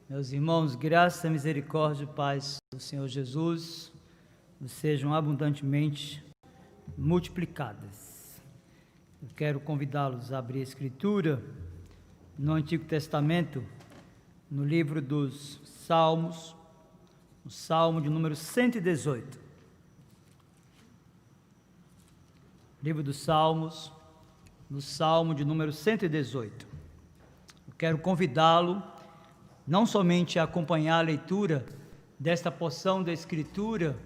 Meus irmãos, graça, misericórdia e paz do Senhor Jesus nos sejam abundantemente multiplicadas. Eu quero convidá-los a abrir a Escritura no Antigo Testamento, no livro dos Salmos, o Salmo de número 118. Livro dos Salmos, no Salmo de número 118. Eu quero convidá-lo não somente a acompanhar a leitura desta porção da Escritura,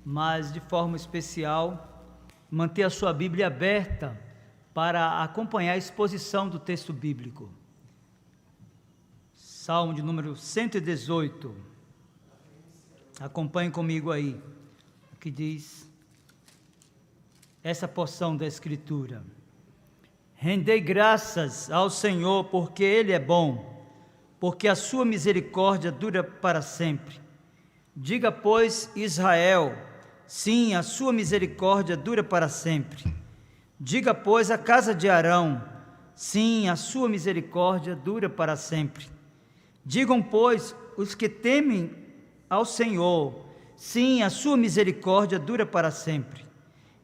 mas de forma especial manter a sua Bíblia aberta para acompanhar a exposição do texto bíblico. Salmo de número 118. Acompanhe comigo aí, o que diz essa porção da Escritura. Rendei graças ao Senhor, porque Ele é bom, porque a sua misericórdia dura para sempre. Diga, pois, Israel, sim, a sua misericórdia dura para sempre. Diga, pois, a casa de Arão, sim, a sua misericórdia dura para sempre. Digam, pois, os que temem ao Senhor, sim, a sua misericórdia dura para sempre.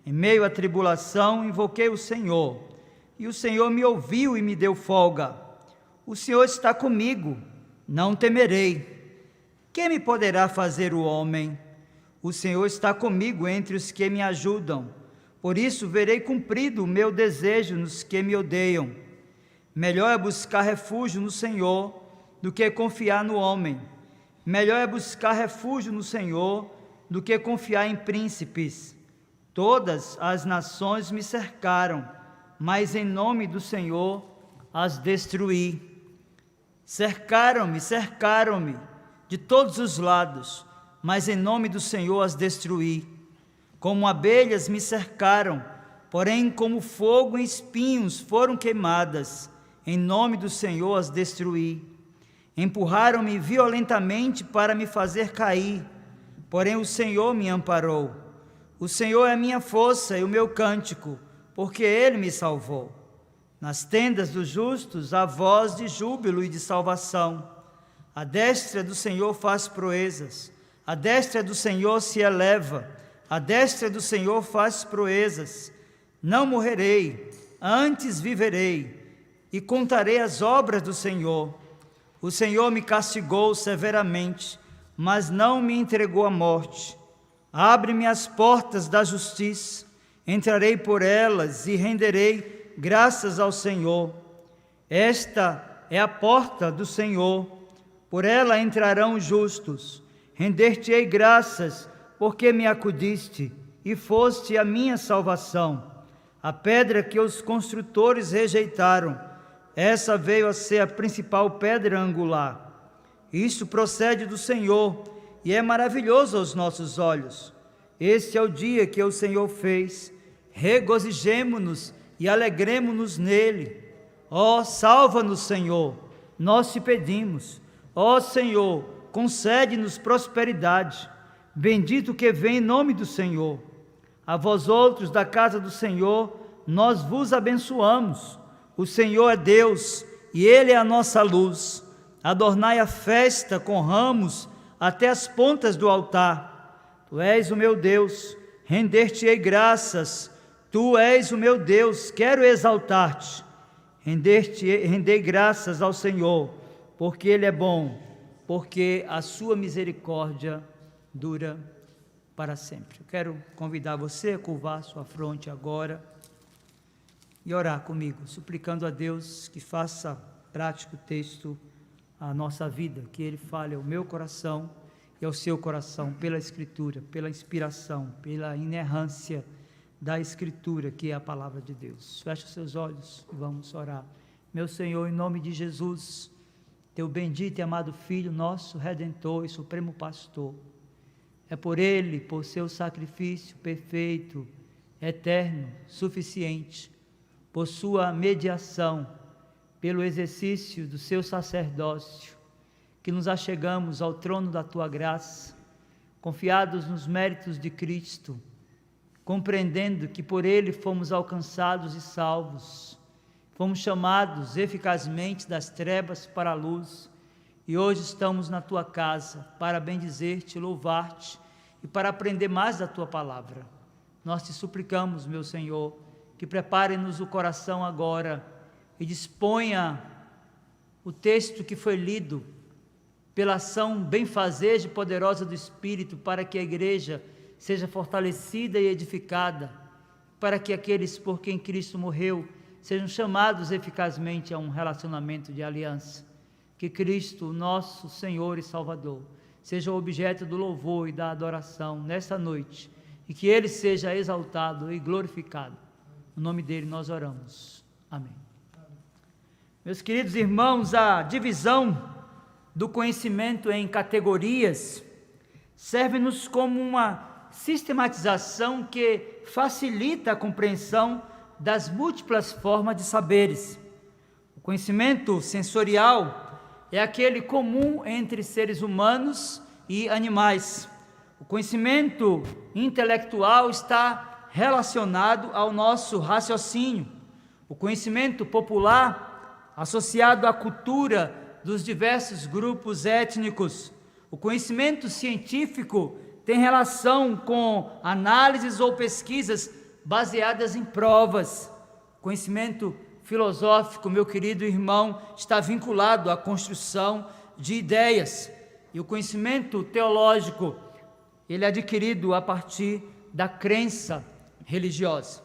Em meio à tribulação, invoquei o Senhor, e o Senhor me ouviu e me deu folga. O Senhor está comigo, não temerei. Quem me poderá fazer o homem? O Senhor está comigo entre os que me ajudam. Por isso verei cumprido o meu desejo nos que me odeiam. Melhor é buscar refúgio no Senhor do que confiar no homem. Melhor é buscar refúgio no Senhor do que confiar em príncipes. Todas as nações me cercaram, mas em nome do Senhor as destruí. Cercaram-me de todos os lados, mas em nome do Senhor as destruí. Como abelhas me cercaram, porém como fogo e espinhos foram queimadas, em nome do Senhor as destruí. Empurraram-me violentamente para me fazer cair, porém o Senhor me amparou. O Senhor é a minha força e o meu cântico, porque Ele me salvou. Nas tendas dos justos há voz de júbilo e de salvação. A destra do Senhor faz proezas, a destra do Senhor se eleva, a destra do Senhor faz proezas. Não morrerei, antes viverei, e contarei as obras do Senhor. O Senhor me castigou severamente, mas não me entregou à morte. Abre-me as portas da justiça, entrarei por elas e renderei graças ao Senhor. Esta é a porta do Senhor, por ela entrarão os justos. Render-te-ei graças, porque me acudiste e foste a minha salvação. A pedra que os construtores rejeitaram, essa veio a ser a principal pedra angular. Isso procede do Senhor e é maravilhoso aos nossos olhos. Este é o dia que o Senhor fez. Regozijemo-nos e alegremo-nos nele. Ó, salva-nos, Senhor, nós te pedimos. Ó Senhor, concede-nos prosperidade. Bendito que vem em nome do Senhor. A vós outros da casa do Senhor, nós vos abençoamos. O Senhor é Deus e Ele é a nossa luz. Adornai a festa com ramos até as pontas do altar. Tu és o meu Deus, render-te-ei graças. Tu és o meu Deus, quero exaltar-te. Rendei graças ao Senhor, porque Ele é bom, porque a sua misericórdia dura para sempre. Eu quero convidar você a curvar sua fronte agora e orar comigo, suplicando a Deus que faça prático o texto à nossa vida, que Ele fale ao meu coração e ao seu coração, pela Escritura, pela inspiração, pela inerrância da Escritura, que é a palavra de Deus. Feche os seus olhos e vamos orar. Meu Senhor, em nome de Jesus, teu bendito e amado Filho, nosso Redentor e Supremo Pastor, é por Ele, por seu sacrifício perfeito, eterno, suficiente, por sua mediação, pelo exercício do seu sacerdócio, que nos achegamos ao trono da tua graça, confiados nos méritos de Cristo, compreendendo que por Ele fomos alcançados e salvos, fomos chamados eficazmente das trevas para a luz E hoje estamos na tua casa para bendizer-te, louvar-te e para aprender mais da tua palavra. Nós te suplicamos, meu Senhor, que prepare-nos o coração agora e disponha o texto que foi lido pela ação benfazeja e poderosa do Espírito, para que a igreja seja fortalecida e edificada, para que aqueles por quem Cristo morreu sejam chamados eficazmente a um relacionamento de aliança. Que Cristo, nosso Senhor e Salvador, seja o objeto do louvor e da adoração nesta noite, e que Ele seja exaltado e glorificado. No nome dEle nós oramos. Amém. Meus queridos irmãos, a divisão do conhecimento em categorias serve-nos como uma sistematização que facilita a compreensão das múltiplas formas de saberes. O conhecimento sensorial é aquele comum entre seres humanos e animais. O conhecimento intelectual está relacionado ao nosso raciocínio. O conhecimento popular, associado à cultura dos diversos grupos étnicos. O conhecimento científico tem relação com análises ou pesquisas baseadas em provas. O conhecimento filosófico, meu querido irmão, está vinculado à construção de ideias. E o conhecimento teológico, ele é adquirido a partir da crença religiosa.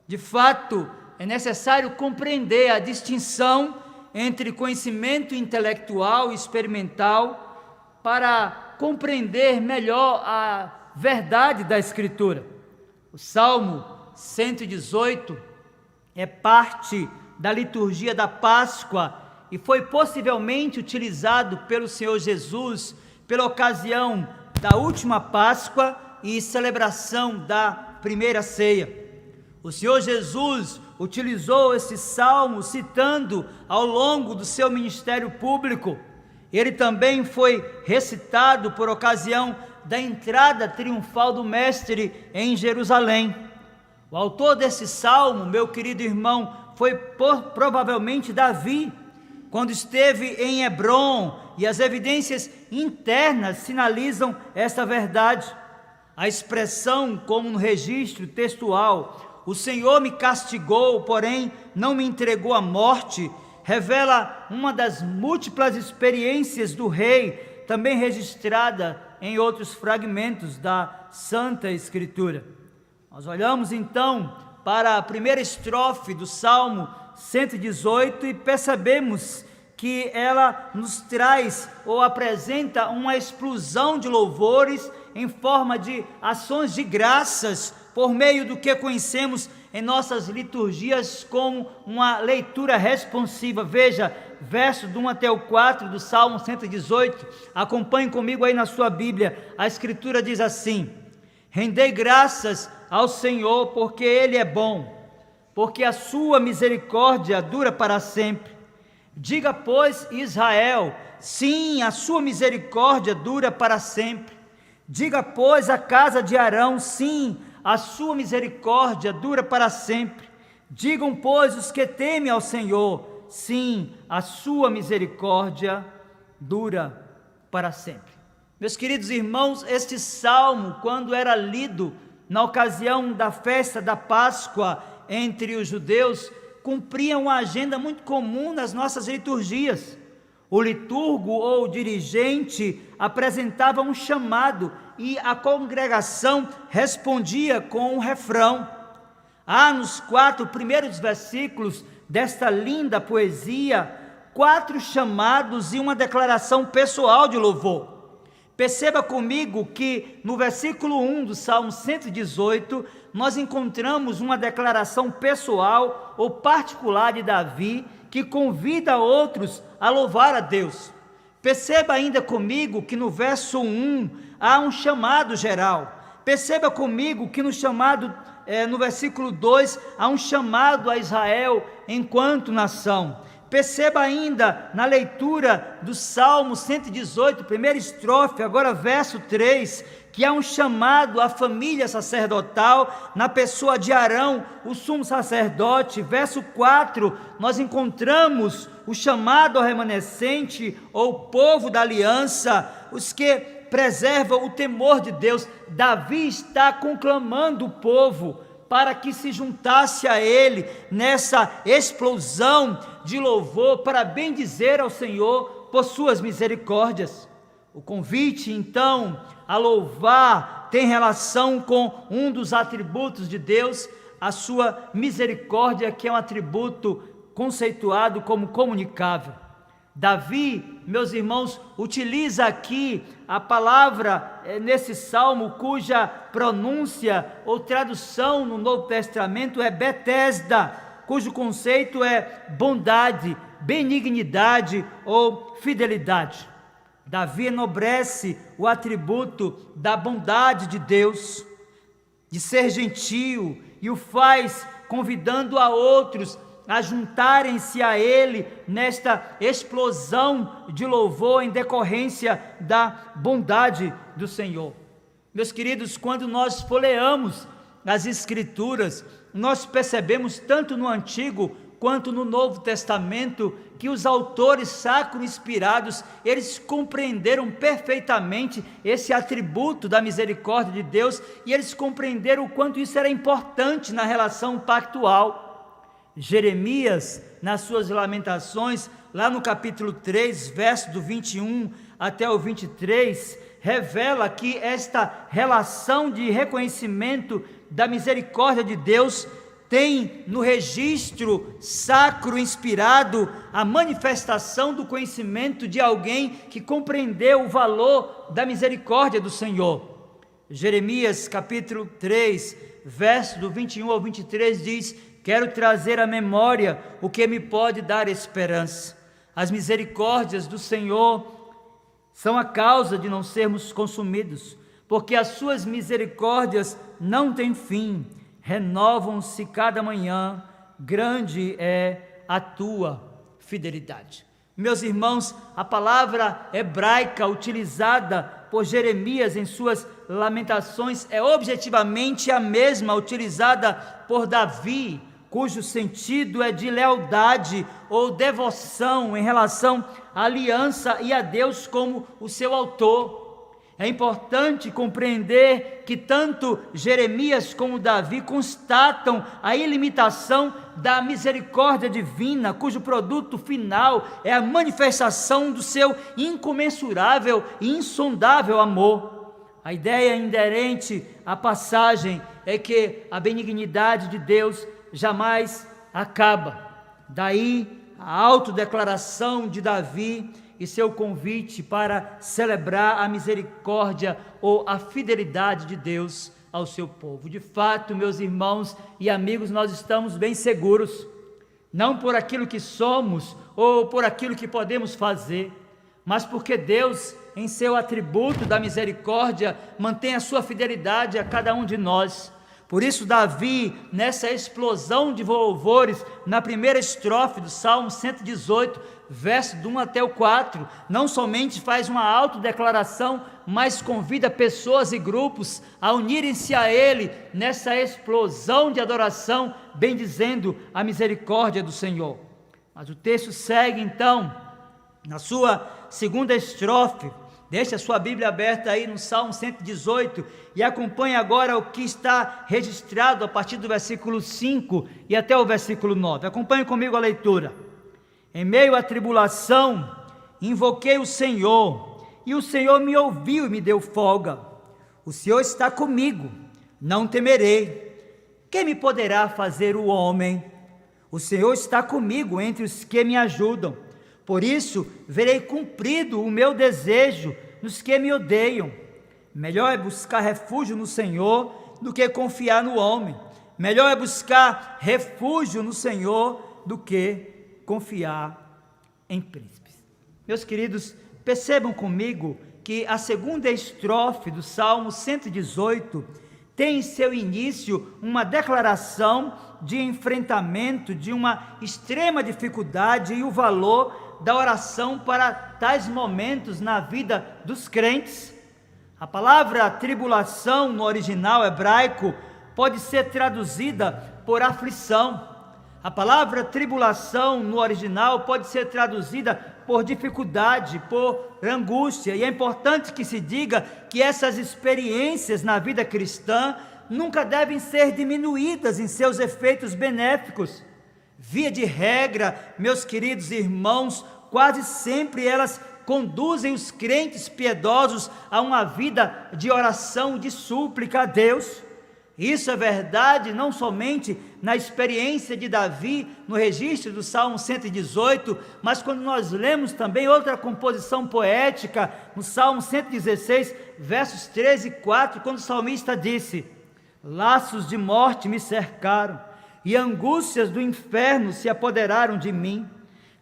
De fato, é necessário compreender a distinção entre conhecimento intelectual e experimental para compreender melhor a verdade da Escritura. O Salmo 118 é parte da liturgia da Páscoa e foi possivelmente utilizado pelo Senhor Jesus pela ocasião da última Páscoa e celebração da primeira ceia. O Senhor Jesus utilizou esse salmo citando ao longo do seu ministério público. Ele também foi recitado por ocasião da entrada triunfal do Mestre em Jerusalém. O autor desse salmo, meu querido irmão, foi provavelmente Davi, quando esteve em Hebrom, e as evidências internas sinalizam essa verdade. A expressão, como no registro textual, "O Senhor me castigou, porém não me entregou à morte", revela uma das múltiplas experiências do rei, também registrada em outros fragmentos da Santa Escritura. Nós olhamos então para a primeira estrofe do Salmo 118 e percebemos que ela nos traz ou apresenta uma explosão de louvores em forma de ações de graças, por meio do que conhecemos em nossas liturgias como uma leitura responsiva. Veja, verso do 1 até o 4 do Salmo 118, acompanhe comigo aí na sua Bíblia. A Escritura diz assim: "Rendei graças ao Senhor, porque Ele é bom, porque a sua misericórdia dura para sempre. Diga, pois, Israel, sim, a sua misericórdia dura para sempre. Diga, pois, a casa de Arão, sim, a sua misericórdia dura para sempre. Digam, pois, os que temem ao Senhor, sim, a sua misericórdia dura para sempre." Meus queridos irmãos, este salmo, quando era lido na ocasião da festa da Páscoa entre os judeus, cumpria uma agenda muito comum nas nossas liturgias. O liturgo ou dirigente apresentava um chamado e a congregação respondia com um refrão. Há nos 4 primeiros versículos desta linda poesia 4 chamados e uma declaração pessoal de louvor. Perceba comigo que no versículo 1 do Salmo 118, nós encontramos uma declaração pessoal ou particular de Davi, que convida outros a louvar a Deus. Perceba ainda comigo que no verso 1 há um chamado geral. Perceba comigo que no versículo 2 há um chamado a Israel enquanto nação. Perceba ainda na leitura do Salmo 118, primeira estrofe, agora verso 3, que há um chamado à família sacerdotal na pessoa de Arão, o sumo sacerdote. Verso 4, nós encontramos o chamado ao remanescente, ou povo da aliança, os que preservam o temor de Deus. Davi está conclamando o povo para que se juntasse a ele nessa explosão de louvor, para bendizer ao Senhor por suas misericórdias. O convite, então, a louvar tem relação com um dos atributos de Deus, a sua misericórdia, que é um atributo conceituado como comunicável. Davi, meus irmãos, utiliza aqui a palavra nesse salmo, cuja pronúncia ou tradução no Novo Testamento é Betesda, cujo conceito é bondade, benignidade ou fidelidade. Davi enobrece o atributo da bondade de Deus, de ser gentil, e o faz convidando a outros a juntarem-se a ele nesta explosão de louvor em decorrência da bondade do Senhor. Meus queridos, quando nós folheamos as Escrituras, nós percebemos tanto no Antigo quanto no Novo Testamento que os autores sacro-inspirados, eles compreenderam perfeitamente esse atributo da misericórdia de Deus, e eles compreenderam o quanto isso era importante na relação pactual. Jeremias, nas suas lamentações, lá no capítulo 3, verso do 21 até o 23, revela que esta relação de reconhecimento da misericórdia de Deus tem no registro sacro inspirado a manifestação do conhecimento de alguém que compreendeu o valor da misericórdia do Senhor. Jeremias capítulo 3, verso do 21 ao 23 diz: quero trazer à memória o que me pode dar esperança. As misericórdias do Senhor são a causa de não sermos consumidos, porque as suas misericórdias não têm fim, renovam-se cada manhã, grande é a tua fidelidade. Meus irmãos, a palavra hebraica utilizada por Jeremias em suas lamentações é objetivamente a mesma utilizada por Davi, cujo sentido é de lealdade ou devoção em relação à aliança e a Deus como o seu autor. É importante compreender que tanto Jeremias como Davi constatam a ilimitação da misericórdia divina, cujo produto final é a manifestação do seu incomensurável e insondável amor. A ideia inerente à passagem é que a benignidade de Deus jamais acaba. Daí a autodeclaração de Davi e seu convite para celebrar a misericórdia ou a fidelidade de Deus ao seu povo. De fato, meus irmãos e amigos, nós estamos bem seguros, não por aquilo que somos ou por aquilo que podemos fazer, mas porque Deus, em seu atributo da misericórdia, mantém a sua fidelidade a cada um de nós. Por isso Davi, nessa explosão de louvores, na primeira estrofe do Salmo 118, verso do 1 até o 4, não somente faz uma autodeclaração, mas convida pessoas e grupos a unirem-se a ele nessa explosão de adoração, bendizendo a misericórdia do Senhor. Mas o texto segue então, na sua segunda estrofe. Deixe a sua Bíblia aberta aí no Salmo 118 e acompanhe agora o que está registrado a partir do versículo 5 e até o versículo 9. Acompanhe comigo a leitura. Em meio à tribulação, invoquei o Senhor, e o Senhor me ouviu e me deu folga. O Senhor está comigo, não temerei. Quem me poderá fazer o homem? O Senhor está comigo entre os que me ajudam. Por isso, verei cumprido o meu desejo nos que me odeiam. Melhor é buscar refúgio no Senhor do que confiar no homem. Melhor é buscar refúgio no Senhor do que confiar em príncipes. Meus queridos, percebam comigo que a segunda estrofe do Salmo 118 tem em seu início uma declaração de enfrentamento de uma extrema dificuldade e o valor da oração para tais momentos na vida dos crentes. A palavra tribulação no original hebraico pode ser traduzida por aflição. A palavra tribulação no original pode ser traduzida por dificuldade, por angústia, e é importante que se diga que essas experiências na vida cristã nunca devem ser diminuídas em seus efeitos benéficos. Via de regra, meus queridos irmãos, quase sempre elas conduzem os crentes piedosos a uma vida de oração, de súplica a Deus. Isso é verdade não somente na experiência de Davi, no registro do Salmo 118, mas quando nós lemos também outra composição poética, no Salmo 116, versos 13 e 4, quando o salmista disse: laços de morte me cercaram, e angústias do inferno se apoderaram de mim.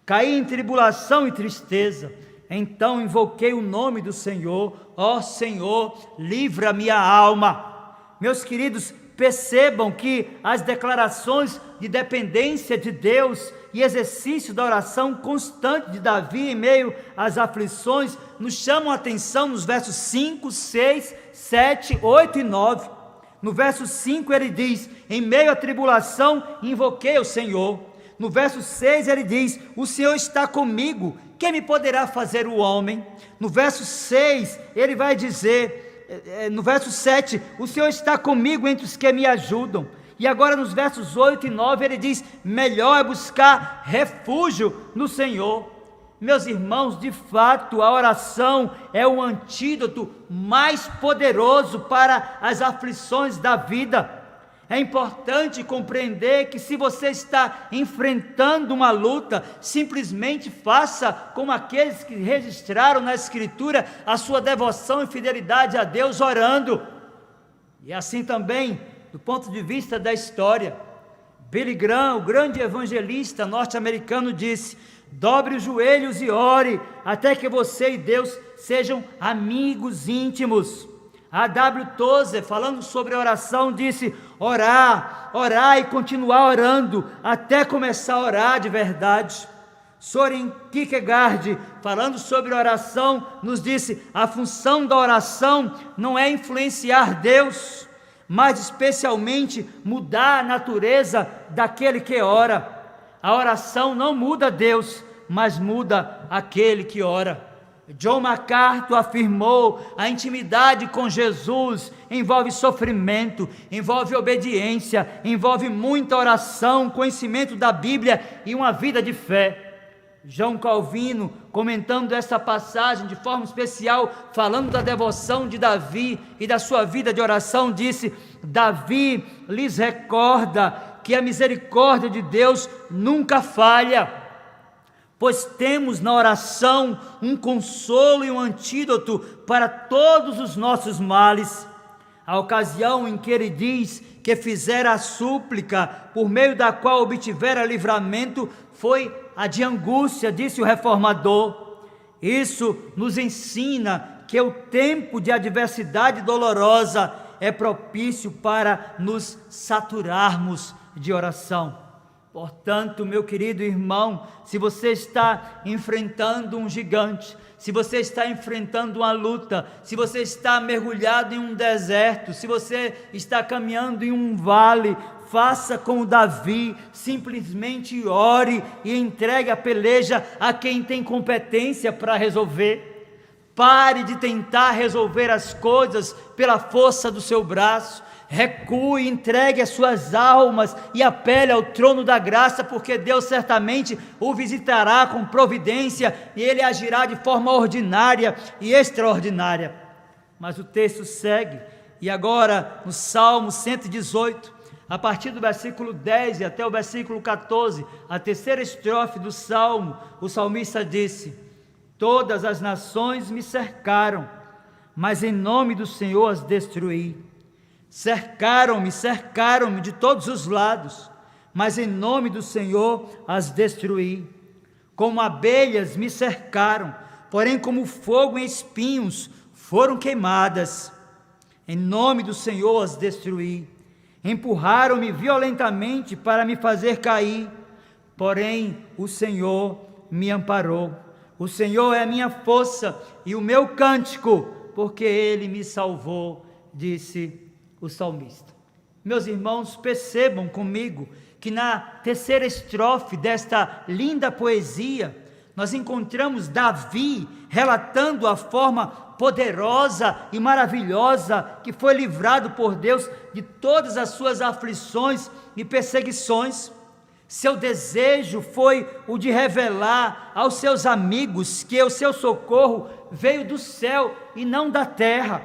Caí em tribulação e tristeza, então invoquei o nome do Senhor. Ó Senhor, livra minha alma. Meus queridos, percebam que as declarações de dependência de Deus e exercício da oração constante de Davi em meio às aflições nos chamam a atenção nos versos 5, 6, 7, 8 e 9. No verso 5 ele diz: em meio à tribulação invoquei o Senhor. No verso 6 ele diz: o Senhor está comigo, quem me poderá fazer o homem? No verso 6 ele vai dizer, no verso 7, o Senhor está comigo entre os que me ajudam. E agora nos versos 8 e 9 ele diz: melhor é buscar refúgio no Senhor. Meus irmãos, de fato a oração é o antídoto mais poderoso para as aflições da vida. É importante compreender que se você está enfrentando uma luta, simplesmente faça como aqueles que registraram na Escritura a sua devoção e fidelidade a Deus orando. E assim também, do ponto de vista da história, Billy Graham, o grande evangelista norte-americano, disse: dobre os joelhos e ore, até que você e Deus sejam amigos íntimos. A W. Tozer, falando sobre oração, disse: orar e continuar orando, até começar a orar de verdade. Soren Kierkegaard, falando sobre oração, nos disse: a função da oração não é influenciar Deus, mas especialmente mudar a natureza daquele que ora. A oração não muda Deus, mas muda aquele que ora. John MacArthur afirmou: a intimidade com Jesus envolve sofrimento, envolve obediência, envolve muita oração, conhecimento da Bíblia e uma vida de fé. João Calvino, comentando essa passagem de forma especial, falando da devoção de Davi e da sua vida de oração, disse: Davi lhes recorda que a misericórdia de Deus nunca falha, pois temos na oração um consolo e um antídoto para todos os nossos males. A ocasião em que ele diz que fizera a súplica, por meio da qual obtivera livramento, foi a de angústia, disse o reformador. Isso nos ensina que o tempo de adversidade dolorosa é propício para nos saturarmos de oração. Portanto, meu querido irmão, se você está enfrentando um gigante, se você está enfrentando uma luta, se você está mergulhado em um deserto, se você está caminhando em um vale, faça como Davi, simplesmente ore e entregue a peleja a quem tem competência para resolver. Pare de tentar resolver as coisas pela força do seu braço. Recue, entregue as suas almas e apele ao trono da graça, porque Deus certamente o visitará com providência e Ele agirá de forma ordinária e extraordinária. Mas o texto segue, e agora no Salmo 118, a partir do versículo 10 e até o versículo 14, a terceira estrofe do Salmo, o salmista disse: todas as nações me cercaram, mas em nome do Senhor as destruí. Cercaram-me de todos os lados, mas em nome do Senhor as destruí. Como abelhas me cercaram, porém como fogo em espinhos foram queimadas. Em nome do Senhor as destruí. Empurraram-me violentamente para me fazer cair, porém o Senhor me amparou. O Senhor é a minha força e o meu cântico, porque Ele me salvou, disse o salmista. Meus irmãos, percebam comigo que na terceira estrofe desta linda poesia, nós encontramos Davi relatando a forma poderosa e maravilhosa que foi livrado por Deus de todas as suas aflições e perseguições. Seu desejo foi o de revelar aos seus amigos que o seu socorro veio do céu e não da terra.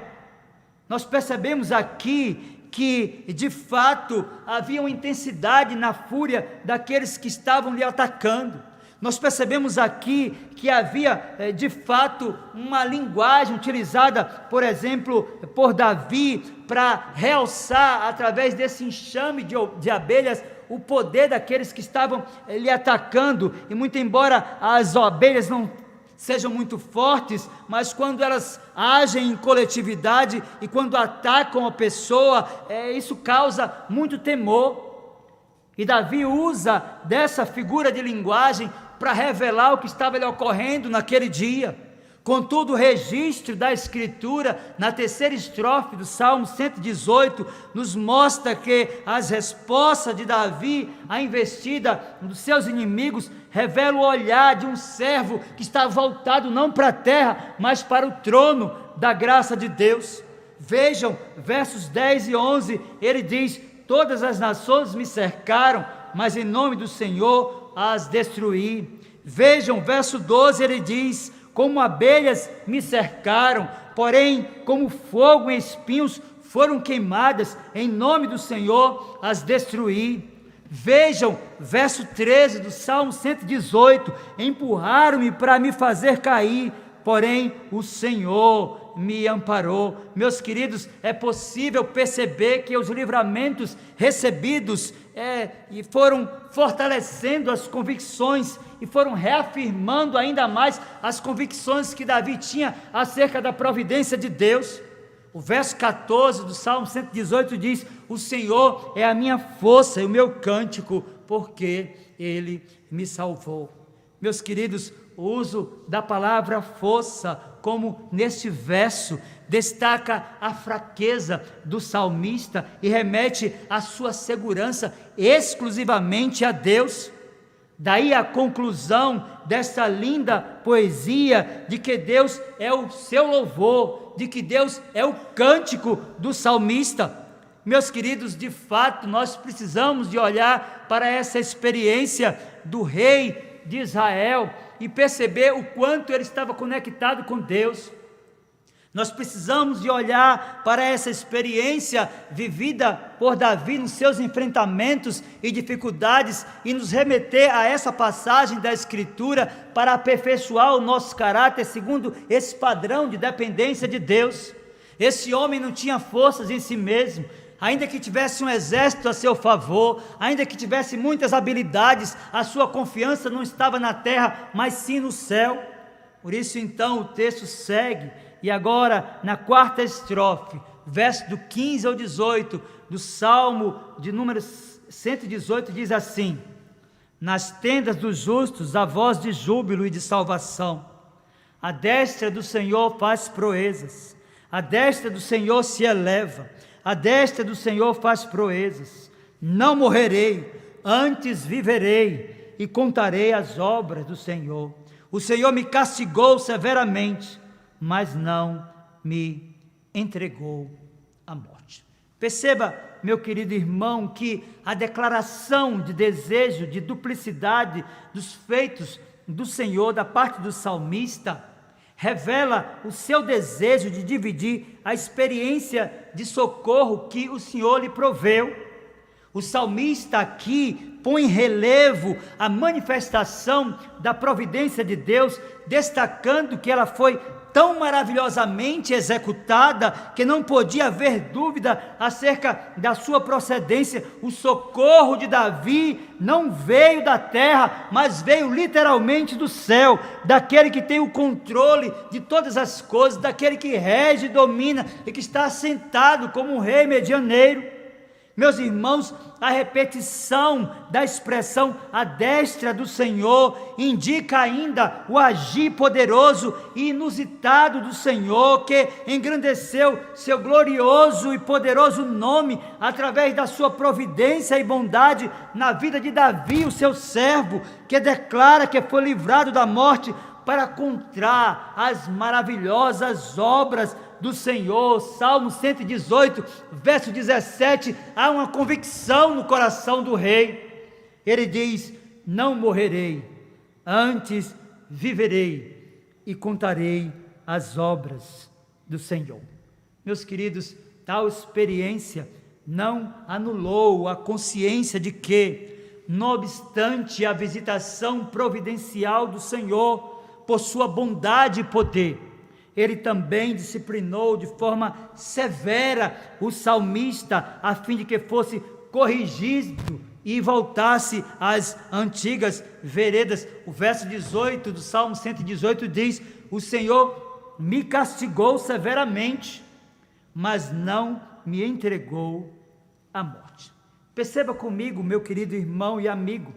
Nós percebemos aqui que, de fato, havia uma intensidade na fúria daqueles que estavam lhe atacando. Nós percebemos aqui que havia, de fato, uma linguagem utilizada, por exemplo, por Davi, para realçar, através desse enxame de abelhas, o poder daqueles que estavam lhe atacando. E muito embora as abelhas não sejam muito fortes, mas quando elas agem em coletividade e quando atacam a pessoa, isso causa muito temor. E Davi usa dessa figura de linguagem para revelar o que estava lhe ocorrendo naquele dia. Contudo, o registro da Escritura, na terceira estrofe do Salmo 118, nos mostra que as respostas de Davi à investida dos seus inimigos revelam o olhar de um servo que está voltado não para a terra, mas para o trono da graça de Deus. Vejam, versos 10 e 11, ele diz: todas as nações me cercaram, mas em nome do Senhor as destruí. Vejam, verso 12, ele diz: como abelhas me cercaram, porém como fogo e espinhos foram queimadas, em nome do Senhor as destruí. Vejam, verso 13 do Salmo 118, empurraram-me para me fazer cair, porém o Senhor me amparou. Meus queridos, é possível perceber que os livramentos recebidos e foram fortalecendo as convicções e foram reafirmando ainda mais as convicções que Davi tinha acerca da providência de Deus. O verso 14 do Salmo 118 diz: o Senhor é a minha força e o meu cântico, porque Ele me salvou. Meus queridos, o uso da palavra força, como neste verso, destaca a fraqueza do salmista e remete a sua segurança exclusivamente a Deus. Daí a conclusão desta linda poesia de que Deus é o seu louvor, de que Deus é o cântico do salmista. Meus queridos, de fato, nós precisamos de olhar para essa experiência do rei de Israel e perceber o quanto ele estava conectado com Deus. Nós precisamos de olhar para essa experiência vivida por Davi nos seus enfrentamentos e dificuldades e nos remeter a essa passagem da Escritura para aperfeiçoar o nosso caráter segundo esse padrão de dependência de Deus. Esse homem não tinha forças em si mesmo, ainda que tivesse um exército a seu favor, ainda que tivesse muitas habilidades, a sua confiança não estava na terra, mas sim no céu. Por isso então o texto segue, e agora na quarta estrofe, verso do 15 ao 18, do Salmo de número 118, diz assim: nas tendas dos justos há voz de júbilo e de salvação, a destra do Senhor faz proezas, a destra do Senhor se eleva, a destra do Senhor faz proezas. Não morrerei, antes viverei e contarei as obras do Senhor. O Senhor me castigou severamente, mas não me entregou à morte. Perceba, meu querido irmão, que a declaração de desejo, de duplicidade dos feitos do Senhor da parte do salmista revela o seu desejo de dividir a experiência de socorro que o Senhor lhe proveu. O salmista aqui põe em relevo a manifestação da providência de Deus, destacando que ela foi tão maravilhosamente executada que não podia haver dúvida acerca da sua procedência. O socorro de Davi não veio da terra, mas veio literalmente do céu, daquele que tem o controle de todas as coisas, daquele que rege e domina e que está assentado como um rei medianeiro. Meus irmãos, a repetição da expressão "a destra do Senhor" indica ainda o agir poderoso e inusitado do Senhor, que engrandeceu seu glorioso e poderoso nome através da sua providência e bondade na vida de Davi, o seu servo, que declara que foi livrado da morte para contar as maravilhosas obras do Senhor. Salmo 118, verso 17, há uma convicção no coração do rei. Ele diz: não morrerei, antes viverei e contarei as obras do Senhor. Meus queridos, tal experiência não anulou a consciência de que, não obstante a visitação providencial do Senhor, por sua bondade e poder, Ele também disciplinou de forma severa o salmista, a fim de que fosse corrigido e voltasse às antigas veredas. O verso 18 do Salmo 118 diz: o Senhor me castigou severamente, mas não me entregou à morte. Perceba comigo, meu querido irmão e amigo,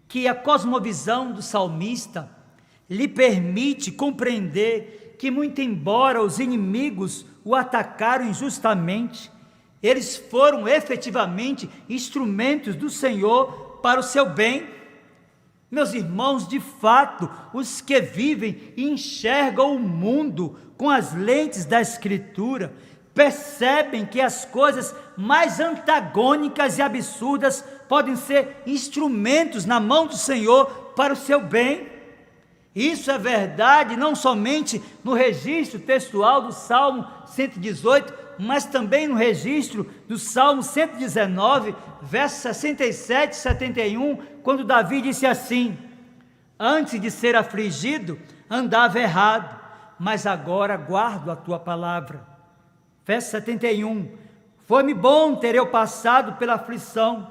que a cosmovisão do salmista lhe permite compreender que, muito embora os inimigos o atacaram injustamente, eles foram efetivamente instrumentos do Senhor para o seu bem. Meus irmãos, de fato, os que vivem e enxergam o mundo com as lentes da Escritura percebem que as coisas mais antagônicas e absurdas podem ser instrumentos na mão do Senhor para o seu bem. Isso é verdade não somente no registro textual do Salmo 118, mas também no registro do Salmo 119, versos 67 e 71, quando Davi disse assim: antes de ser afligido, andava errado, mas agora guardo a tua palavra. Verso 71, foi-me bom ter eu passado pela aflição,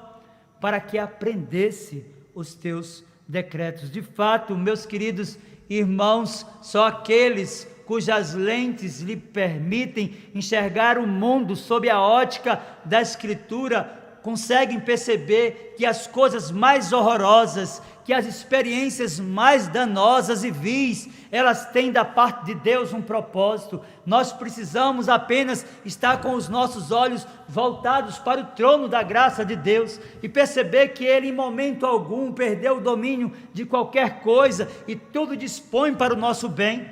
para que aprendesse os teus decretos. De fato, meus queridos irmãos, só aqueles cujas lentes lhe permitem enxergar o mundo sob a ótica da Escritura conseguem perceber que as coisas mais horrorosas, que as experiências mais danosas e vis, elas têm da parte de Deus um propósito. Nós precisamos apenas estar com os nossos olhos voltados para o trono da graça de Deus e perceber que Ele em momento algum perdeu o domínio de qualquer coisa e tudo dispõe para o nosso bem.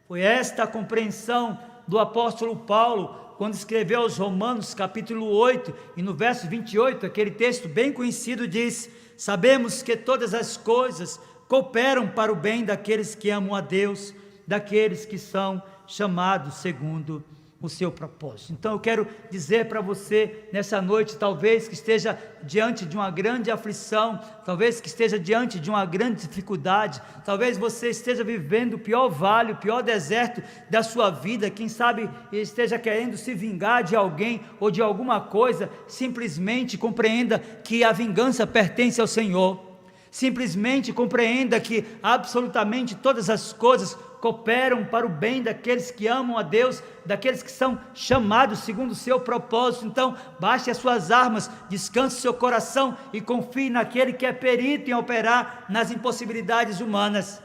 Foi esta a compreensão do apóstolo Paulo quando escreveu aos Romanos capítulo 8 e no verso 28, aquele texto bem conhecido diz: sabemos que todas as coisas cooperam para o bem daqueles que amam a Deus, daqueles que são chamados segundo o seu propósito. Então eu quero dizer para você nessa noite, talvez que esteja diante de uma grande aflição, talvez que esteja diante de uma grande dificuldade, talvez você esteja vivendo o pior vale, o pior deserto da sua vida, quem sabe esteja querendo se vingar de alguém ou de alguma coisa. Simplesmente compreenda que a vingança pertence ao Senhor. Simplesmente compreenda que absolutamente todas as coisas cooperam para o bem daqueles que amam a Deus, daqueles que são chamados segundo o seu propósito. Então, baixe as suas armas, descanse seu coração e confie naquele que é perito em operar nas impossibilidades humanas.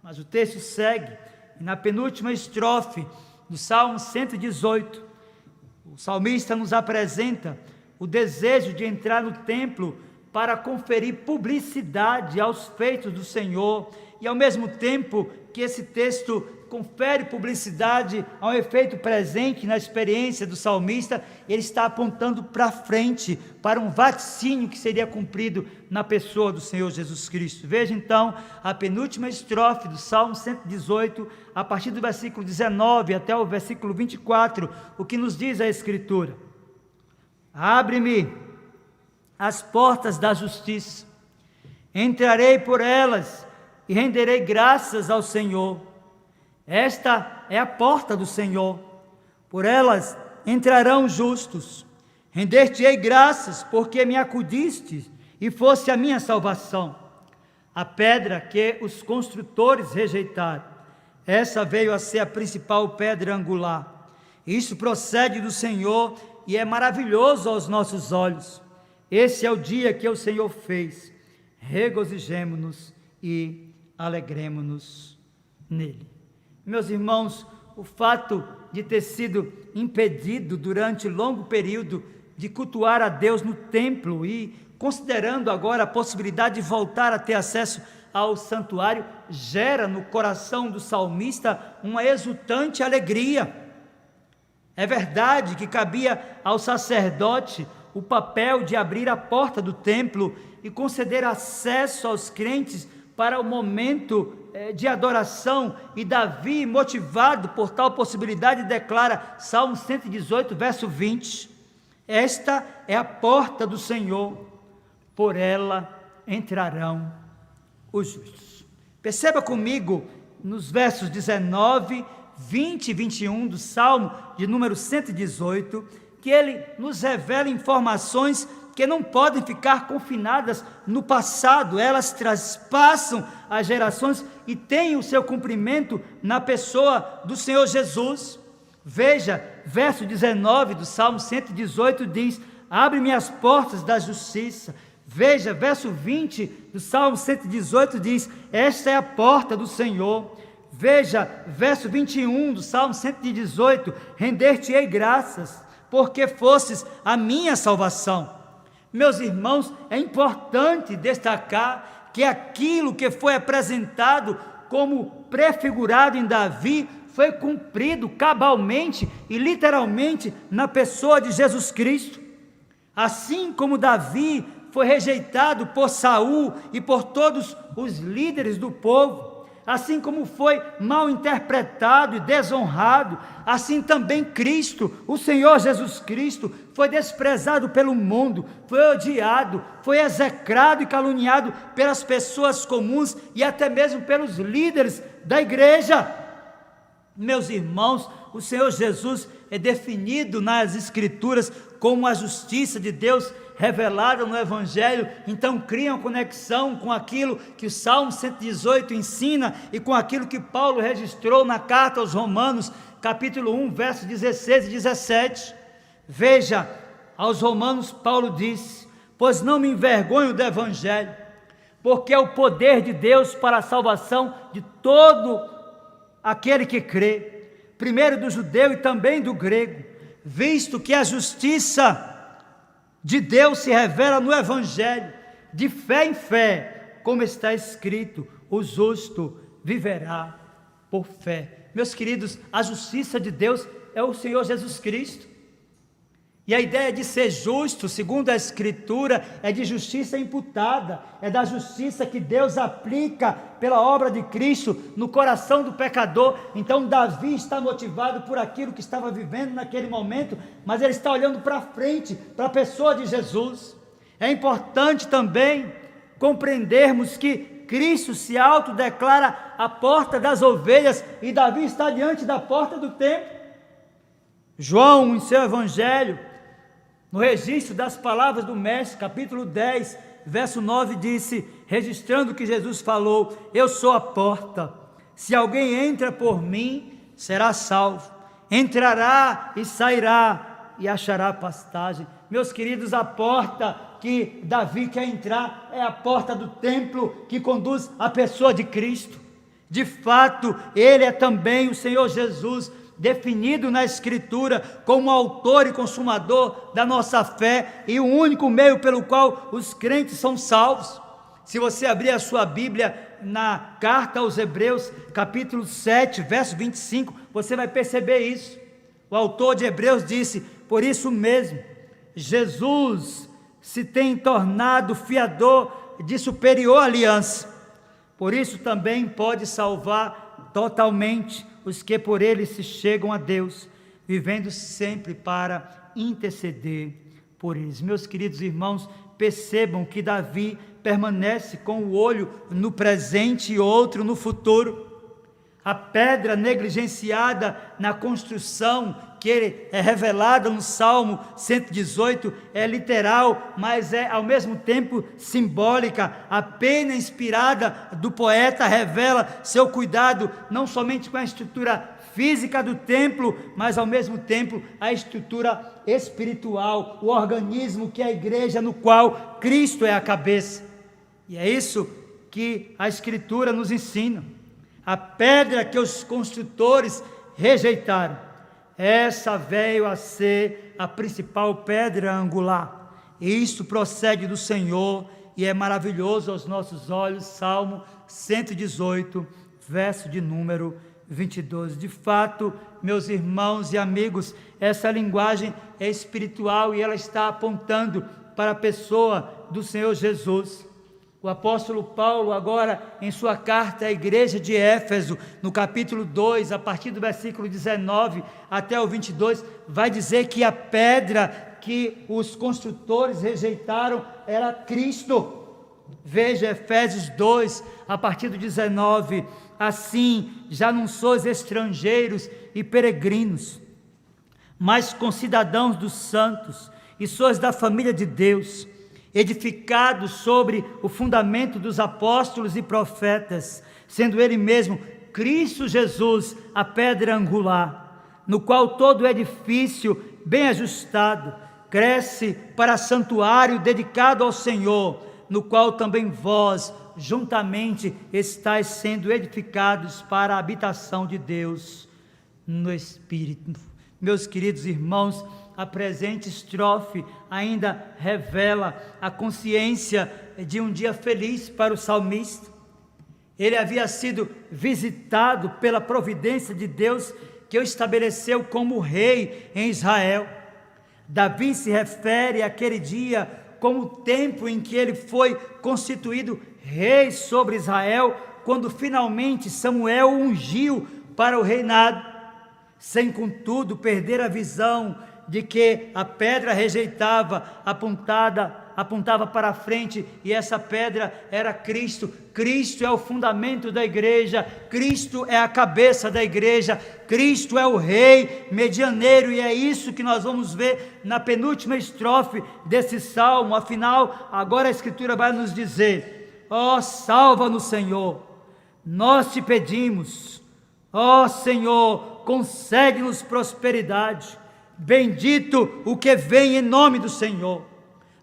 Mas o texto segue, e na penúltima estrofe do Salmo 118, o salmista nos apresenta o desejo de entrar no templo para conferir publicidade aos feitos do Senhor, e ao mesmo tempo que esse texto confere publicidade a um efeito presente na experiência do salmista, ele está apontando para frente, para um vaticínio que seria cumprido na pessoa do Senhor Jesus Cristo. Veja então a penúltima estrofe do Salmo 118, a partir do versículo 19 até o versículo 24, o que nos diz a Escritura: Abre-me as portas da justiça, entrarei por elas e renderei graças ao Senhor. Esta é a porta do Senhor, por elas entrarão justos. Render-te-ei graças, porque me acudiste e fosse a minha salvação. A pedra que os construtores rejeitaram, essa veio a ser a principal pedra angular. Isso procede do Senhor e é maravilhoso aos nossos olhos. Esse é o dia que o Senhor fez. Regozijemo-nos e alegremo-nos nele. Meus irmãos, o fato de ter sido impedido durante longo período de cultuar a Deus no templo e considerando agora a possibilidade de voltar a ter acesso ao santuário, gera no coração do salmista uma exultante alegria. É verdade que cabia ao sacerdote o papel de abrir a porta do templo e conceder acesso aos crentes para o momento de adoração, e Davi, motivado por tal possibilidade, declara, Salmo 118, verso 20, esta é a porta do Senhor, por ela entrarão os justos. Perceba comigo nos versos 19, 20 e 21 do Salmo de número 118, que ele nos revela informações que não podem ficar confinadas no passado, elas traspassam as gerações e têm o seu cumprimento na pessoa do Senhor Jesus. Veja, verso 19 do Salmo 118 diz, abre-me as portas da justiça. Veja, verso 20 do Salmo 118 diz, esta é a porta do Senhor. Veja, verso 21 do Salmo 118, render-te-ei graças, porque fostes a minha salvação. Meus irmãos, é importante destacar que aquilo que foi apresentado como prefigurado em Davi foi cumprido cabalmente e literalmente na pessoa de Jesus Cristo. Assim como Davi foi rejeitado por Saul e por todos os líderes do povo, assim como foi mal interpretado e desonrado, assim também Cristo, o Senhor Jesus Cristo, foi desprezado pelo mundo, foi odiado, foi execrado e caluniado pelas pessoas comuns e até mesmo pelos líderes da igreja. Meus irmãos, o Senhor Jesus é definido nas Escrituras como a justiça de Deus revelada no Evangelho, então cria uma conexão com aquilo que o Salmo 118 ensina e com aquilo que Paulo registrou na carta aos Romanos, capítulo 1, versos 16 e 17. Veja, aos Romanos Paulo disse, pois não me envergonho do Evangelho, porque é o poder de Deus para a salvação de todo aquele que crê, primeiro do judeu e também do grego, visto que a justiça de Deus se revela no Evangelho, de fé em fé, como está escrito, o justo viverá por fé. Meus queridos, a justiça de Deus é o Senhor Jesus Cristo. E a ideia de ser justo, segundo a Escritura, é de justiça imputada, é da justiça que Deus aplica pela obra de Cristo no coração do pecador. Então Davi está motivado por aquilo que estava vivendo naquele momento, mas ele está olhando para frente, para a pessoa de Jesus. É importante também compreendermos que Cristo se autodeclara a porta das ovelhas e Davi está diante da porta do templo. João, em seu Evangelho, no registro das palavras do Mestre, capítulo 10, verso 9, disse, registrando o que Jesus falou, eu sou a porta, se alguém entra por mim, será salvo, entrará e sairá e achará pastagem. Meus queridos, a porta que Davi quer entrar é a porta do templo que conduz à pessoa de Cristo. De fato, ele é também o Senhor Jesus, definido na Escritura como autor e consumador da nossa fé e o único meio pelo qual os crentes são salvos. Se você abrir a sua Bíblia na carta aos Hebreus, capítulo 7, verso 25, você vai perceber isso. O autor de Hebreus disse, por isso mesmo, Jesus se tem tornado fiador de superior aliança, por isso também pode salvar totalmente os que por ele se chegam a Deus, vivendo sempre para interceder por eles. Meus queridos irmãos, percebam que Davi permanece com o olho no presente e outro no futuro. A pedra negligenciada na construção, que é revelada no Salmo 118, é literal, mas é ao mesmo tempo simbólica. A pena inspirada do poeta revela seu cuidado não somente com a estrutura física do templo, mas ao mesmo tempo a estrutura espiritual, o organismo que é a igreja, no qual Cristo é a cabeça. E é isso que a Escritura nos ensina. A pedra que os construtores rejeitaram, essa veio a ser a principal pedra angular. E isto procede do Senhor e é maravilhoso aos nossos olhos. Salmo 118, verso de número 22. De fato, meus irmãos e amigos, essa linguagem é espiritual e ela está apontando para a pessoa do Senhor Jesus. O apóstolo Paulo, agora em sua carta à igreja de Éfeso, no capítulo 2, a partir do versículo 19 até o 22, vai dizer que a pedra que os construtores rejeitaram era Cristo. Veja Efésios 2, a partir do 19: assim já não sois estrangeiros e peregrinos, mas concidadãos dos santos, e sois da família de Deus, edificados sobre o fundamento dos apóstolos e profetas, sendo ele mesmo Cristo Jesus a pedra angular, no qual todo edifício bem ajustado cresce para santuário dedicado ao Senhor, no qual também vós juntamente estáis sendo edificados para a habitação de Deus no Espírito. Meus queridos irmãos, a presente estrofe ainda revela a consciência de um dia feliz para o salmista. Ele havia sido visitado pela providência de Deus, que o estabeleceu como rei em Israel. Davi se refere àquele dia como o tempo em que ele foi constituído rei sobre Israel, quando finalmente Samuel o ungiu para o reinado, sem contudo perder a visão de que a pedra rejeitava apontava para a frente, e essa pedra era Cristo. Cristo é o fundamento da igreja, Cristo é a cabeça da igreja, Cristo é o rei medianeiro, e é isso que nós vamos ver na penúltima estrofe desse salmo. Afinal, agora a Escritura vai nos dizer: ó, salva-nos, Senhor, nós te pedimos. Ó Senhor, concede-nos prosperidade. Bendito o que vem em nome do Senhor.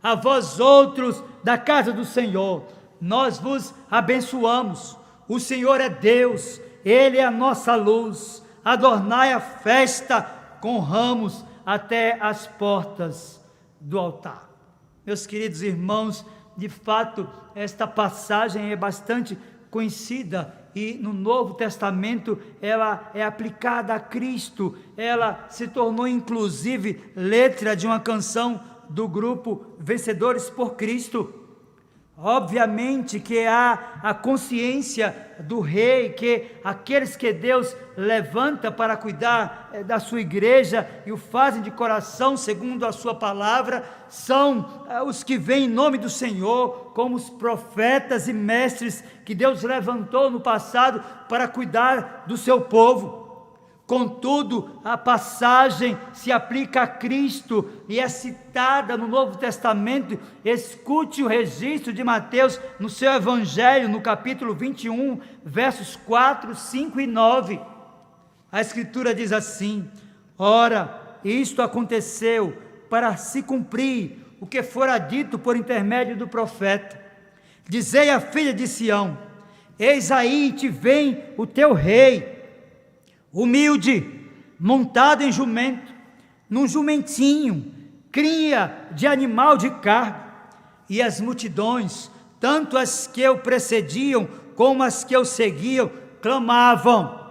A vós outros da casa do Senhor, nós vos abençoamos. O Senhor é Deus, Ele é a nossa luz. Adornai a festa com ramos até as portas do altar. Meus queridos irmãos, de fato, esta passagem é bastante conhecida, e no Novo Testamento ela é aplicada a Cristo. Ela se tornou inclusive letra de uma canção do grupo Vencedores por Cristo. Obviamente que há a consciência do rei, que aqueles que Deus levanta para cuidar da sua igreja e o fazem de coração segundo a sua palavra, são os que vêm em nome do Senhor, como os profetas e mestres que Deus levantou no passado para cuidar do seu povo. Contudo, a passagem se aplica a Cristo e é citada no Novo Testamento. Escute o registro de Mateus no seu Evangelho, no capítulo 21, versos 4, 5 e 9. A Escritura diz assim: ora, isto aconteceu para se cumprir o que fora dito por intermédio do profeta: dizei à filha de Sião, eis aí te vem o teu rei, humilde, montado em jumento, num jumentinho, cria de animal de carga. E as multidões, tanto as que o precediam como as que o seguiam, clamavam: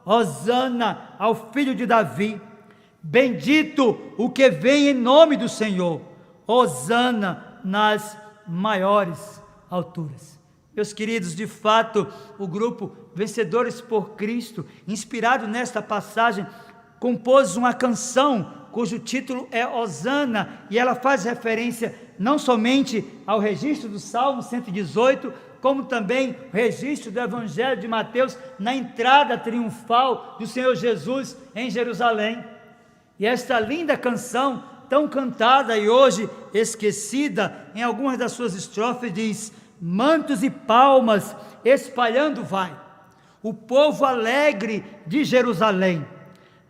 Hosana ao filho de Davi, bendito o que vem em nome do Senhor, Hosana nas maiores alturas. Meus queridos, de fato, o grupo Vencedores por Cristo, inspirado nesta passagem, compôs uma canção cujo título é Hosana, e ela faz referência não somente ao registro do Salmo 118, como também o registro do Evangelho de Mateus na entrada triunfal do Senhor Jesus em Jerusalém. E esta linda canção, tão cantada e hoje esquecida, em algumas das suas estrofes diz: mantos e palmas espalhando vai o povo alegre de Jerusalém.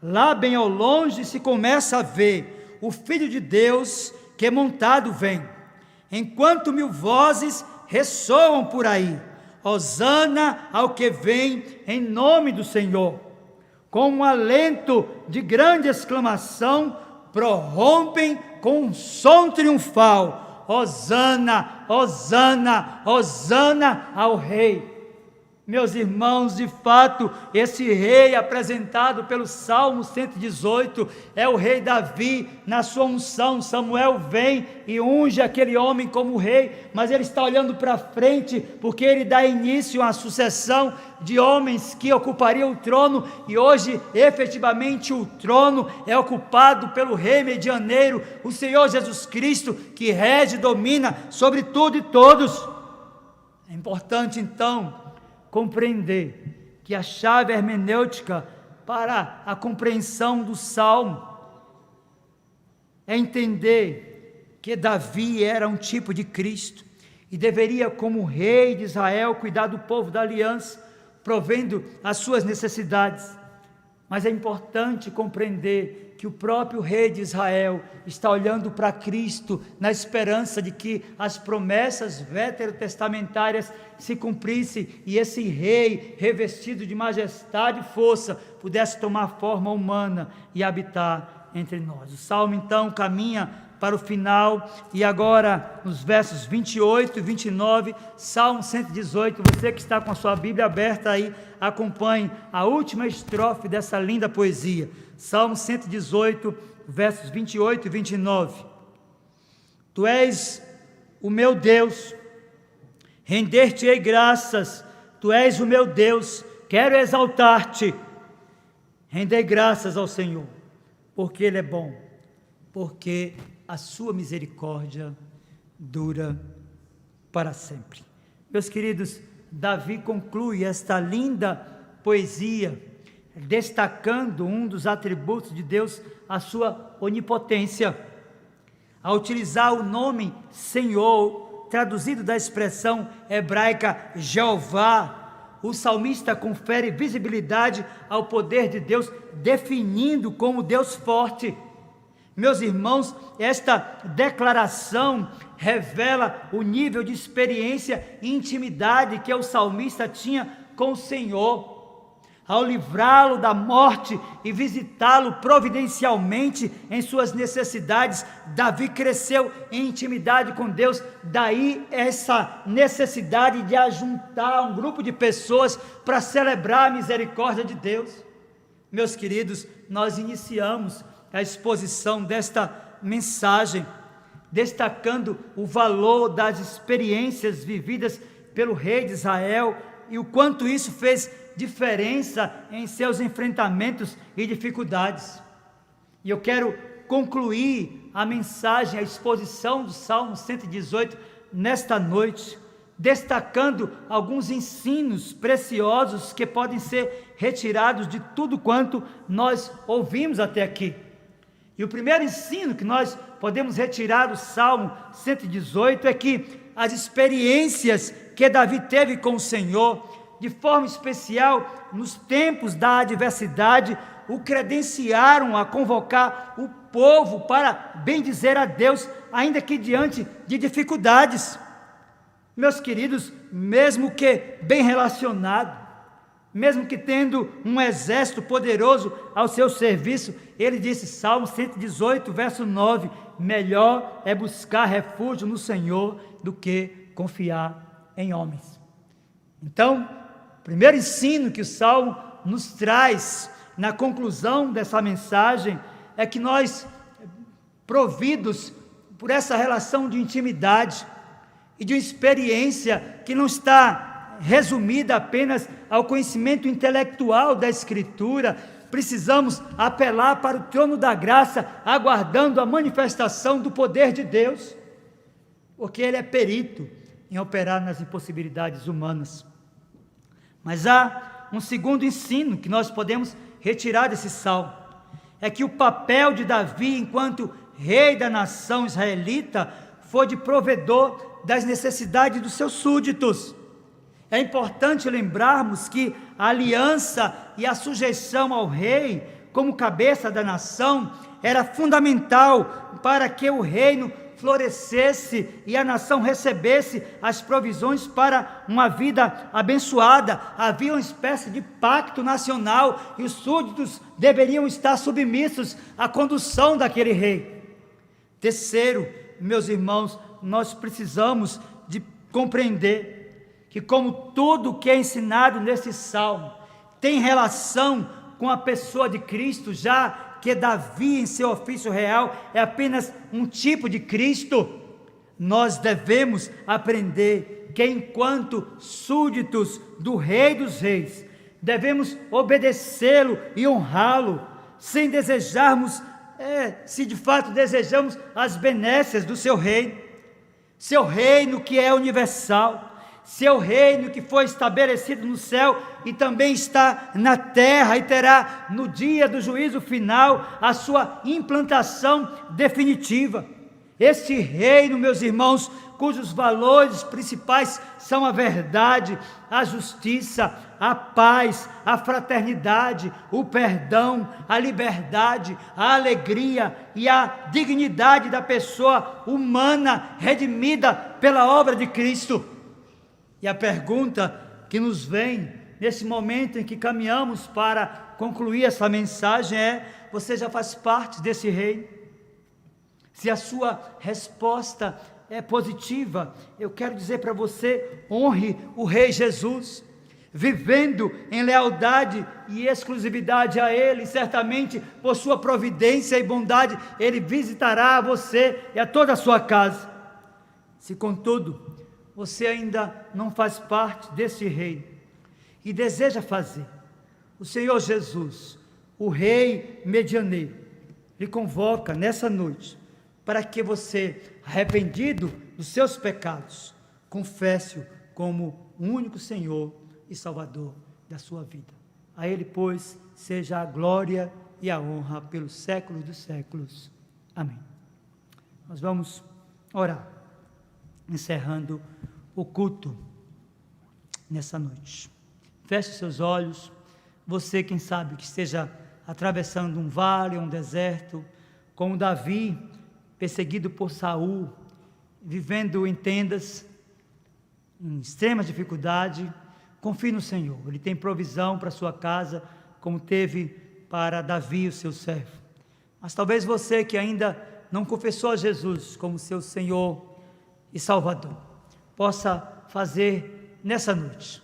Lá bem ao longe se começa a ver o Filho de Deus que montado vem, enquanto 1000 vozes ressoam por aí: Hosana ao que vem em nome do Senhor. Com um alento de grande exclamação, prorrompem com um som triunfal: Hosana, Hosana, Hosana ao Rei. Meus irmãos, de fato, esse rei apresentado pelo Salmo 118 é o rei Davi. Na sua unção, Samuel vem e unge aquele homem como rei, mas ele está olhando para frente, porque ele dá início a uma sucessão de homens que ocupariam o trono, e hoje, efetivamente, o trono é ocupado pelo rei medianeiro, o Senhor Jesus Cristo, que rege e domina sobre tudo e todos. É importante, então, compreender que a chave hermenêutica para a compreensão do Salmo é entender que Davi era um tipo de Cristo e deveria, como rei de Israel, cuidar do povo da aliança, provendo as suas necessidades. Mas é importante compreender que o próprio rei de Israel está olhando para Cristo na esperança de que as promessas veterotestamentárias se cumprissem e esse rei, revestido de majestade e força, pudesse tomar forma humana e habitar entre nós. O Salmo então caminha para o final, e agora nos versos 28 e 29, Salmo 118, você que está com a sua Bíblia aberta aí, acompanhe a última estrofe dessa linda poesia. Salmo 118, versos 28 e 29. Tu és o meu Deus, render-te-ei graças, tu és o meu Deus, quero exaltar-te. Rendei graças ao Senhor, porque Ele é bom, porque a sua misericórdia dura para sempre. Meus queridos, Davi conclui esta linda poesia destacando um dos atributos de Deus, a sua onipotência. Ao utilizar o nome Senhor, traduzido da expressão hebraica Jeová, o salmista confere visibilidade ao poder de Deus, definindo como Deus forte. Meus irmãos, esta declaração revela o nível de experiência e intimidade que o salmista tinha com o Senhor. Ao livrá-lo da morte e visitá-lo providencialmente em suas necessidades, Davi cresceu em intimidade com Deus. Daí essa necessidade de ajuntar um grupo de pessoas para celebrar a misericórdia de Deus. Meus queridos, nós iniciamos a exposição desta mensagem destacando o valor das experiências vividas pelo rei de Israel e o quanto isso fez diferença em seus enfrentamentos e dificuldades. E eu quero concluir a mensagem, a exposição do Salmo 118 nesta noite, destacando alguns ensinos preciosos que podem ser retirados de tudo quanto nós ouvimos até aqui. E o primeiro ensino que nós podemos retirar do Salmo 118 é que as experiências que Davi teve com o Senhor, de forma especial nos tempos da adversidade, o credenciaram a convocar o povo para bendizer a Deus, ainda que diante de dificuldades. Meus queridos, mesmo que bem relacionado, mesmo que tendo um exército poderoso ao seu serviço, ele disse, Salmo 118, verso 9, melhor é buscar refúgio no Senhor do que confiar em homens. Então, o primeiro ensino que o Salmo nos traz na conclusão dessa mensagem é que nós, providos por essa relação de intimidade e de uma experiência que não está resumida apenas ao conhecimento intelectual da Escritura, precisamos apelar para o trono da graça, aguardando a manifestação do poder de Deus, porque Ele é perito em operar nas impossibilidades humanas. Mas há um segundo ensino que nós podemos retirar desse salmo, é que o papel de Davi enquanto rei da nação israelita foi de provedor das necessidades dos seus súditos. É importante lembrarmos que a aliança e a sujeição ao rei, como cabeça da nação, era fundamental para que o reino florescesse e a nação recebesse as provisões para uma vida abençoada. Havia uma espécie de pacto nacional e os súditos deveriam estar submissos à condução daquele rei. Terceiro, meus irmãos, nós precisamos de compreender que, como tudo que é ensinado nesse salmo tem relação com a pessoa de Cristo, já que Davi em seu ofício real é apenas um tipo de Cristo, nós devemos aprender que enquanto súditos do Rei dos Reis, devemos obedecê-lo e honrá-lo, sem desejarmos, se de fato desejamos as benécias do seu reino, seu reino que é universal, seu reino que foi estabelecido no céu e também está na terra e terá no dia do juízo final a sua implantação definitiva. Este reino, meus irmãos, cujos valores principais são a verdade, a justiça, a paz, a fraternidade, o perdão, a liberdade, a alegria e a dignidade da pessoa humana redimida pela obra de Cristo. E a pergunta que nos vem nesse momento em que caminhamos para concluir essa mensagem é: você já faz parte desse reino? Se a sua resposta é positiva, eu quero dizer para você: honre o Rei Jesus, vivendo em lealdade e exclusividade a Ele. Certamente por sua providência e bondade Ele visitará a você e a toda a sua casa. Se contudo você ainda não faz parte desse reino e deseja fazer, o Senhor Jesus, o Rei medianeiro, lhe convoca nessa noite para que você, arrependido dos seus pecados, confesse-o como o único Senhor e Salvador da sua vida. A Ele, pois, seja a glória e a honra pelos séculos dos séculos. Amém. Nós vamos orar, encerrando o culto nessa noite. Feche seus olhos. Você, quem sabe, que esteja atravessando um vale, um deserto, como Davi, perseguido por Saul, vivendo em tendas, em extrema dificuldade, confie no Senhor. Ele tem provisão para a sua casa, como teve para Davi, o seu servo. Mas talvez você que ainda não confessou a Jesus como seu Senhor e Salvador, possa fazer nessa noite,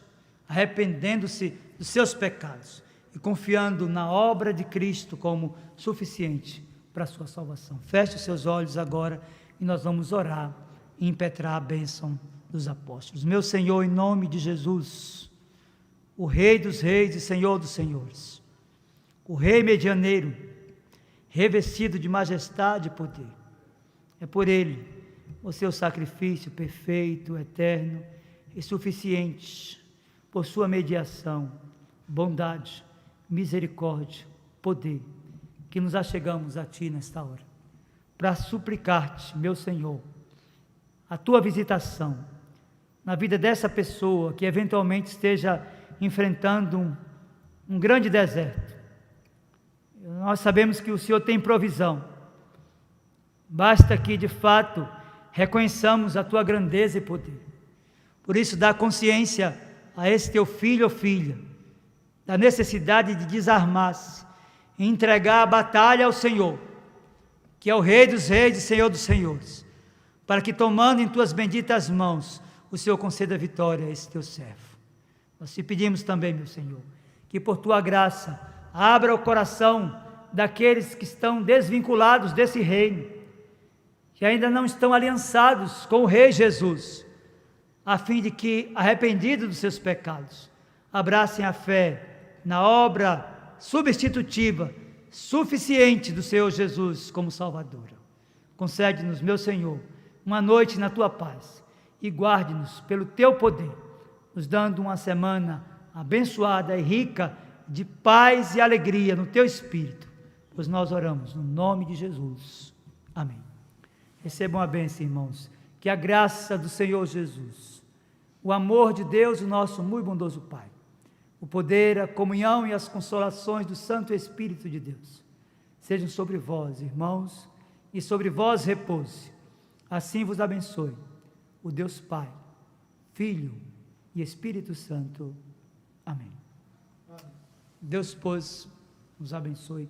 arrependendo-se dos seus pecados e confiando na obra de Cristo como suficiente para a sua salvação. Feche os seus olhos agora e nós vamos orar e impetrar a bênção dos apóstolos. Meu Senhor, em nome de Jesus, o Rei dos reis e Senhor dos senhores, o Rei medianeiro, revestido de majestade e poder, é por Ele o seu sacrifício perfeito, eterno e suficiente, por sua mediação, bondade, misericórdia, poder, que nos achegamos a Ti nesta hora, para suplicar-te, meu Senhor, a Tua visitação na vida dessa pessoa que eventualmente esteja enfrentando um grande deserto. Nós sabemos que o Senhor tem provisão, basta que de fato reconheçamos a Tua grandeza e poder. Por isso dá consciência a esse Teu filho ou filha da necessidade de desarmar-se e entregar a batalha ao Senhor, que é o Rei dos reis e Senhor dos senhores, para que, tomando em Tuas benditas mãos, o Senhor conceda vitória a esse Teu servo. Nós te pedimos também, meu Senhor, que por Tua graça abra o coração daqueles que estão desvinculados desse reino, que ainda não estão aliançados com o Rei Jesus, a fim de que, arrependidos dos seus pecados, abracem a fé na obra substitutiva, suficiente do Senhor Jesus como Salvador. Concede-nos, meu Senhor, uma noite na Tua paz e guarde-nos pelo Teu poder, nos dando uma semana abençoada e rica de paz e alegria no Teu Espírito, pois nós oramos no nome de Jesus. Amém. Recebam a bênção, irmãos, que a graça do Senhor Jesus, o amor de Deus, o nosso muito bondoso Pai, o poder, a comunhão e as consolações do Santo Espírito de Deus, sejam sobre vós, irmãos, e sobre vós repouse. Assim vos abençoe o Deus Pai, Filho e Espírito Santo. Amém. Deus, pois, nos abençoe.